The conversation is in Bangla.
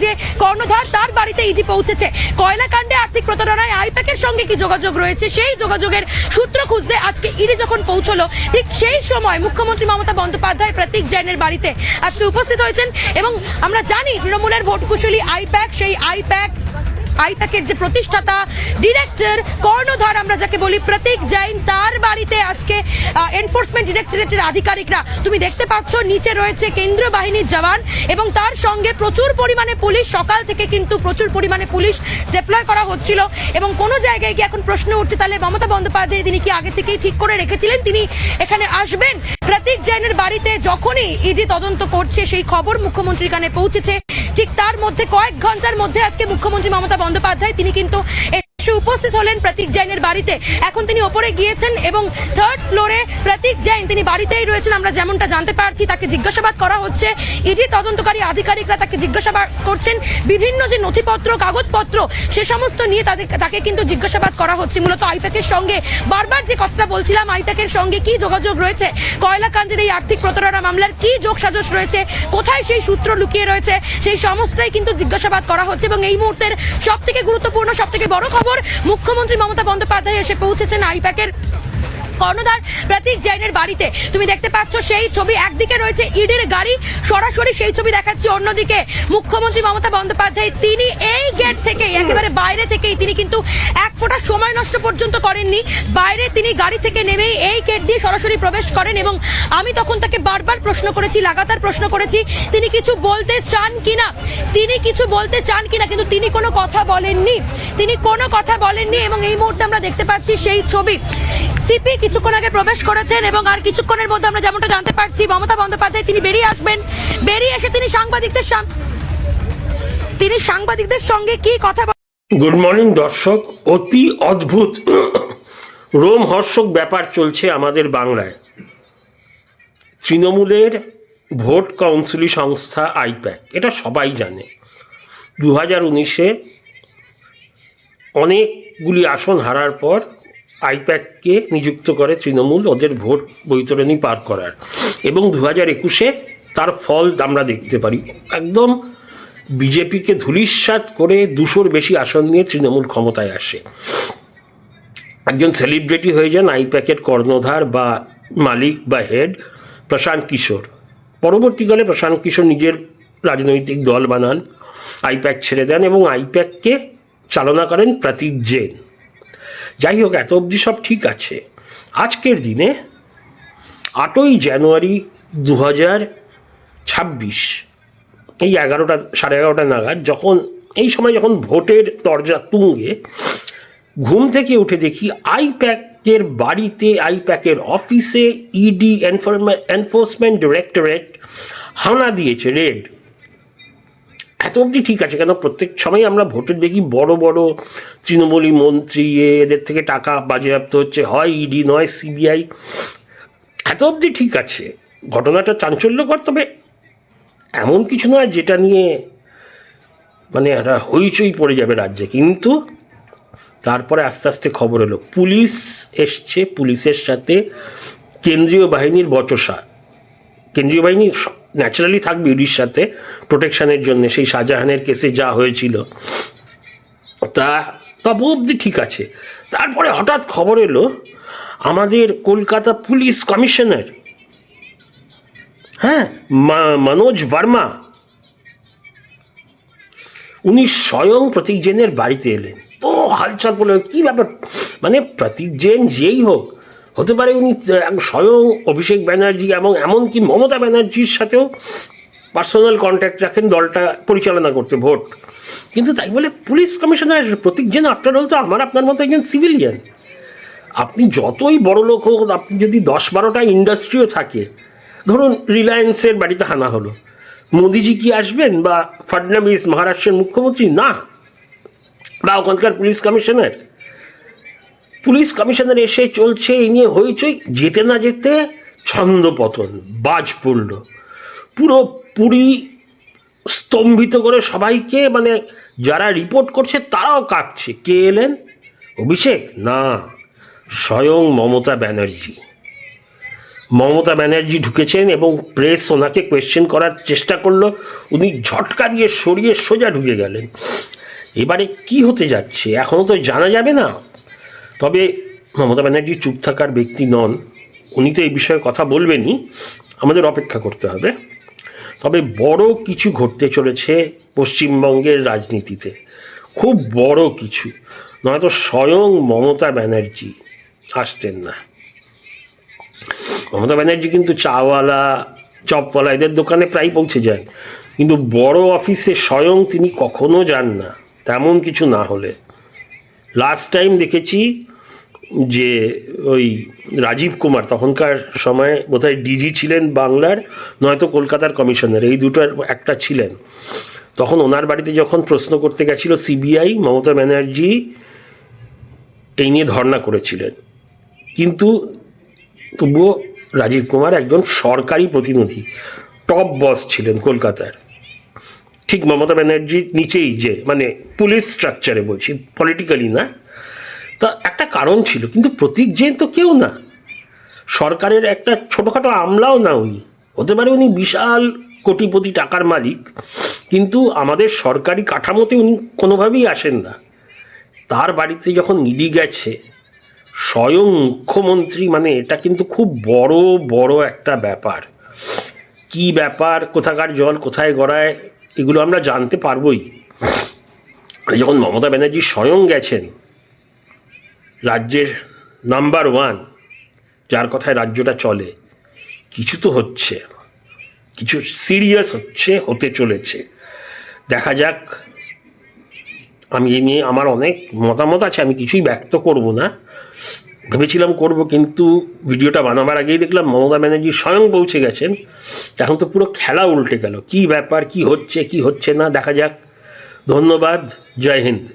যে কর্ণধার তার বাড়িতে ইডি পৌঁছেছে। কয়লা কাণ্ডে আর্থিক প্রতারণায় আইপ্যাকের সঙ্গে কি যোগাযোগ রয়েছে সেই যোগাযোগের সূত্র খুঁজতে আজকে ইডি যখন পৌঁছলো, ঠিক সেই সময় মুখ্যমন্ত্রী মমতা বন্দ্যোপাধ্যায় প্রতীক জৈনের বাড়িতে আজকে উপস্থিত হয়েছেন। এবং আমরা জানি তৃণমূলের ভোট কুশলী আইপ্যাক, সেই আইপ্যাকের যে প্রতিষ্ঠাতা ডিরেক্টর কর্ণধার আমরা যাকে বলি প্রতীক জৈন, তার বাড়িতে আজকে এনফোর্সমেন্ট ডিরেক্টরেটের আধিকারিকরা, তুমি দেখতে পাচ্ছ নিচে রয়েছে কেন্দ্রীয় বাহিনীর জওয়ান এবং তার সঙ্গে প্রচুর পরিমাণে পুলিশ। সকাল থেকে কিন্তু প্রচুর পরিমাণে পুলিশ ডিপ্লয় করা হচ্ছিল এবং কোনো জায়গায় গিয়ে এখন প্রশ্ন উঠছে তাহলে মমতা বন্দ্যোপাধ্যায় তিনি কি আগে থেকেই ঠিক করে রেখেছিলেন তিনি এখানে আসবেন? প্রতীক জৈনের বাড়িতে যখনই ইডি তদন্ত করছে সেই খবর মুখ্যমন্ত্রীর কানে পৌঁছেছে। ঠিক তার মধ্যে কয়েক ঘন্টার মধ্যে আজকে মুখ্যমন্ত্রী মমতা বন্দ্যোপাধ্যায় তিনি কিন্তু উপস্থিত হলেন প্রতীক জৈনের বাড়িতে। এখন তিনি ওপরে গিয়েছেন এবং থার্ড ফ্লোরে প্রতীক জৈন তিনি বাড়িতেই রয়েছেন। আমরা যেমনটা জানতে পারছি তাকে জিজ্ঞাসাবাদ করা হচ্ছে, ইডি তদন্তকারী আধিকারিকরা তাকে জিজ্ঞাসাবাদ করছেন, বিভিন্ন যে নথিপত্র কাগজপত্র সে সমস্ত নিয়ে তাকে কিন্তু জিজ্ঞাসাবাদ করা হচ্ছে। মূলত আইপ্যাকের সঙ্গে বারবার যে কথাটা বলছিলাম, আইপ্যাকের সঙ্গে কি যোগাযোগ রয়েছে, কয়লা কাণ্ডের এই আর্থিক প্রতারণা মামলার কি যোগসাজশ রয়েছে, কোথায় সেই সূত্র লুকিয়ে রয়েছে, সেই সমস্তটাই কিন্তু জিজ্ঞাসাবাদ করা হচ্ছে। এবং এই মুহূর্তের সব থেকে গুরুত্বপূর্ণ সব থেকে বড় খবর, মুখ্যমন্ত্রী মমতা বন্দ্যোপাধ্যায় এসে পৌঁছেছেন আইপ্যাকের কর্ণধার প্রতীক জৈনের বাড়িতে। তুমি দেখতে পাচ্ছ সেই ছবি, একদিকে রয়েছে ইডির গাড়ি, সরাসরি সেই ছবি দেখাচ্ছি, অন্যদিকে মুখ্যমন্ত্রী মমতা বন্দ্যোপাধ্যায় তিনি এই গেট থেকে একেবারে বাইরে থেকেই তিনি কিন্তু এক ফোঁটা সময় নষ্ট পর্যন্ত করেননি। বাইরে তিনি গাড়ি থেকে নেমেই এই গেট দিয়ে সরাসরি প্রবেশ করেন এবং আমি তখন তাকে বারবার প্রশ্ন করেছি, লাগাতার প্রশ্ন করেছি তিনি কিছু বলতে চান কিনা, কিন্তু তিনি কোনো কথা বলেননি। এবং এই মুহূর্তে আমরা দেখতে পাচ্ছি সেই ছবি, সিপি কিছুক্ষণ আগে প্রবেশ করেছেন এবং আর কিছুক্ষণের মধ্যে আমরা যেমনটা জানতে পারছি মমতা বন্দ্যোপাধ্যায় তিনি বেরিয়ে আসবেন। বেরিয়ে এসে তিনি সাংবাদিকদের সঙ্গে কি কথা। গুড মর্নিং দর্শক, অতি অদ্ভুত রোমহর্ষক ব্যাপার চলছে আমাদের বাংলায়। তৃণমূলের ভোট কাউন্সিল সংস্থা আইপ্যাক, এটা সবাই জানে, 2019-এ অনেকগুলি আসন হারার পর আইপ্যাককে নিযুক্ত করে তৃণমূল ওদের ভোট বৈতরণী পার করার, এবং 2021-এ তার ফল আমরা দেখতে পারি। একদম বিজেপিকে ধূলিসাৎ করে 200-র বেশি আসন নিয়ে তৃণমূল ক্ষমতায় আসে। একজন সেলিব্রিটি হয়ে যান আইপ্যাকের কর্ণধার বা মালিক বা হেড প্রশান্ত কিশোর। পরবর্তীকালে প্রশান্ত কিশোর নিজের রাজনৈতিক দল বানান, আইপ্যাক ছেড়ে দেন এবং আইপ্যাককে চালনা করেন প্রতীক জৈন। যাই হোক, এত অবধি সব ঠিক আছে। আজকের দিনে 8ই জানুয়ারি 2026 এই 11:30 নাগাদ এই সময় যখন ভোটের তরজা তুঙ্গে, ঘুম থেকে উঠে দেখি আইপ্যাকের বাড়িতে, আইপ্যাকের অফিসে ইডি এনফোর্সমেন্ট ডিরেক্টরেট হানা দিয়েছে, রেড। এত অবধি ঠিক আছে, কেন প্রত্যেক সময় আমরা ভোটের দেখি বড় বড় তৃণমূলী মন্ত্রী এদের থেকে টাকা বাজেয়াপ্ত হচ্ছে, হয় ইডি নয় সিবিআই। এত অবধি ঠিক আছে, ঘটনাটা চাঞ্চল্যকর, তবে এমন কিছু নয় যেটা নিয়ে মানে একটা হইচই পড়ে যাবে রাজ্যে। কিন্তু তারপরে আস্তে আস্তে খবর এলো পুলিশ এসছে, পুলিশের সাথে কেন্দ্রীয় বাহিনীর বচসা। কেন্দ্রীয় বাহিনী ন্যাচারালি থাকবে ইডির সাথে প্রোটেকশনের জন্য, সেই শাহজাহানের কেসে যা হয়েছিল তা তবু অবধি ঠিক আছে। তারপরে হঠাৎ খবর এলো আমাদের কলকাতা পুলিশ কমিশনার, মনোজ ভার্মা, উনি স্বয়ং প্রতীক জৈনের বাড়িতে এলেন। তো হালচাল বলে কী ব্যাপার, মানে প্রতীক জৈন যেই হোক, হতে পারে উনি স্বয়ং অভিষেক ব্যানার্জি এবং এমনকি মমতা ব্যানার্জির সাথেও পার্সোনাল কন্ট্যাক্ট রাখেন দলটা পরিচালনা করতে, ভোট। কিন্তু তাই বলে পুলিশ কমিশনার প্রতীক জৈন, আফটার অল তো আমার আপনার মতো একজন সিভিলিয়ান। আপনি যতই বড় লোক হোক, আপনি যদি 10-12টা ইন্ডাস্ট্রিও থাকে, ধরুন রিলায়েন্সের বাড়িতে হানা হলো, মোদিজি কি আসবেন? বা ফডনবিস মহারাষ্ট্রের মুখ্যমন্ত্রী? না, বা ওখানকার পুলিশ কমিশনার এসে চলছে এই নিয়ে হইচই। যেতে না যেতে ছন্দপতন, বাজ পড়ল, পুরোপুরি স্তম্ভিত করে সবাইকে, মানে যারা রিপোর্ট করছে তারাও কাঁপছে। কে এলেন? অভিষেক? না, স্বয়ং মমতা ব্যানার্জি। মমতা ব্যানার্জি ঢুকেছেন এবং প্রেস ওনাকে কোয়েশ্চেন করার চেষ্টা করলো, উনি ঝটকা দিয়ে সরিয়ে সোজা ঢুকে গেলেন। এবারে কি হতে যাচ্ছে এখনও তো জানা যাবে না। তবে মমতা ব্যানার্জি চুপ থাকার ব্যক্তি নন, উনি তো এই বিষয়ে কথা বলবেনই, আমাদের অপেক্ষা করতে হবে। তবে বড় কিছু ঘটতে চলেছে পশ্চিমবঙ্গের রাজনীতিতে, খুব বড় কিছু, নয়তো স্বয়ং মমতা ব্যানার্জি আসতেন না। মমতা ব্যানার্জি কিন্তু চাওয়ালা, চপওয়ালা এদের দোকানে প্রায় পৌঁছে যান, কিন্তু বড় অফিসে স্বয়ং তিনি কখনো যান না, তেমন কিছু না হলে। লাস্ট টাইম দেখেছি যে ওই রাজীব কুমার, তখনকার সময় বোধহয় ডিজি ছিলেন বাংলার, নয়তো কলকাতার কমিশনার, এই দুটোর একটা ছিলেন। তখন ওনার বাড়িতে যখন প্রশ্ন করতে গেছিল সিবিআই, মমতা ব্যানার্জি এই নিয়ে ধর্ণা করেছিলেন। কিন্তু তবুও রাজীব কুমার একজন সরকারি প্রতিনিধি, টপ বস ছিলেন কলকাতার, ঠিক মমতা ব্যানার্জির নিচেই, যে মানে পুলিশ স্ট্রাকচারে বলছি, পলিটিক্যালি না। তা একটা কারণ ছিল, কিন্তু প্রতীক জৈন তো কেউ না, সরকারের একটা ছোটোখাটো আমলাও না উনি। হতে পারে উনি বিশাল কোটিপতি টাকার মালিক, কিন্তু আমাদের সরকারি কাঠামোতে উনি কোনোভাবেই আসেন না। তার বাড়িতে যখন ইডি গেছে স্বয়ং মুখ্যমন্ত্রী, মানে এটা কিন্তু খুব বড় বড় একটা ব্যাপার। কি ব্যাপার, কোথাকার জল কোথায় গড়ায়, এগুলো আমরা জানতে পারবই। যখন মমতা ব্যানার্জি স্বয়ং গেছেন, রাজ্যের নাম্বার ওয়ান, যার কথায় রাজ্যটা চলে, কিছু তো হচ্ছে, কিছু সিরিয়াস হতে চলেছে। দেখা যাক। আমি এ নিয়ে আমার অনেক মতামত আছে, আমি কিছুই ব্যক্ত করব না, ভেবেছিলাম করব, কিন্তু ভিডিওটা বানাবার আগেই দেখলাম মমতা ব্যানার্জি স্বয়ং পৌঁছে গেছেন। এখন তো পুরো খেলা উল্টে গেল। কি ব্যাপার, কি হচ্ছে কি হচ্ছে না, দেখা যাক। ধন্যবাদ, জয় হিন্দ।